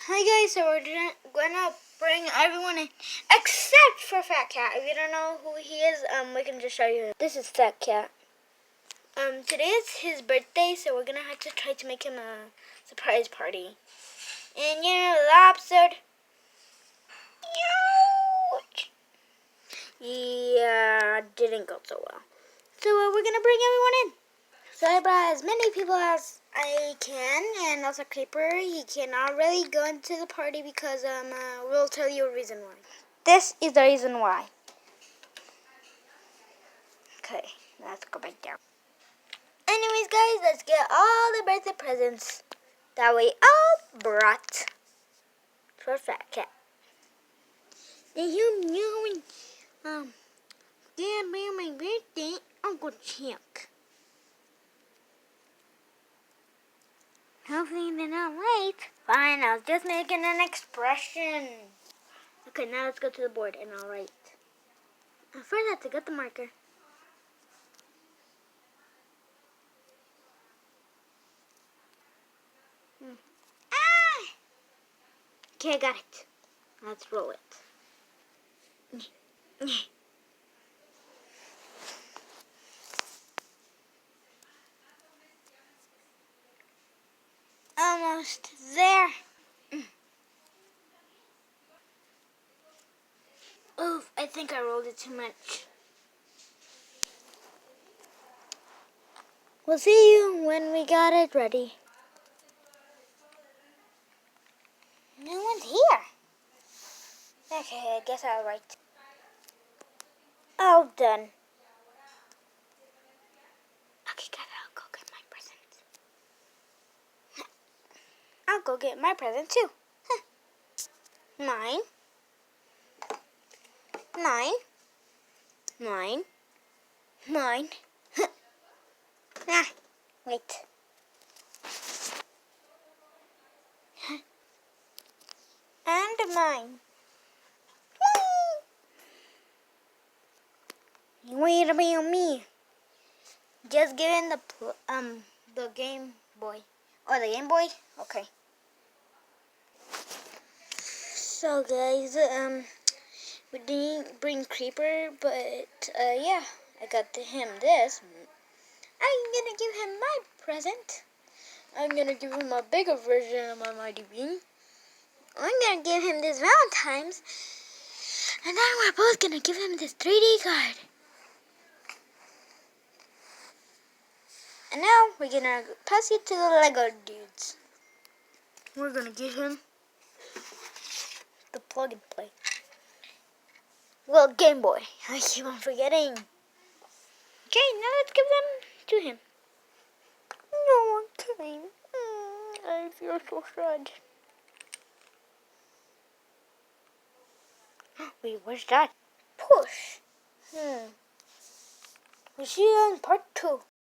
Hi guys, so we're gonna bring everyone in except for Fat Cat. If you don't know who he is, we can just show you. This is Fat Cat. Today is his birthday, so we're gonna have to try to make him a surprise party. And you know, the episode. Yeah, didn't go so well. So we're gonna bring everyone in. So I brought as many people as I can, and also Creeper. He cannot really go into the party because we'll tell you a reason why. This is the reason why. Okay, let's go back down. Anyways, guys, let's get all the birthday presents that we all brought for Fat Cat. Did you know didn't be my birthday, Uncle Chuck? Hopefully they're not late. Fine, I was just making an expression. Okay, now let's go to the board and I'll write. First I have to get the marker. Okay, I got it. Let's roll it. Almost there. Oof, I think I rolled it too much. We'll see you when we got it ready. No one's here. Okay, I guess I'll write. All done. Okay, guys, I'll go get my present. I'll go get my present too. Mine. Mine. Mine. Mine. Wait. And mine. Wait a minute, me. Just give in the Game Boy. Oh, the Game Boy? Okay. So guys, we didn't bring Creeper, but yeah, I got him this. I'm gonna give him my present. I'm gonna give him a bigger version of my Mighty Bean. I'm gonna give him this Valentine's, and then we're both gonna give him this 3D card. And now we're gonna pass it to the Lego dudes. We're gonna give him the plug and play. Well, Game Boy. I keep on forgetting. Okay, now let's give them to him. No one came. I feel so sad. Wait, where's that? Push. We'll see you in part 2.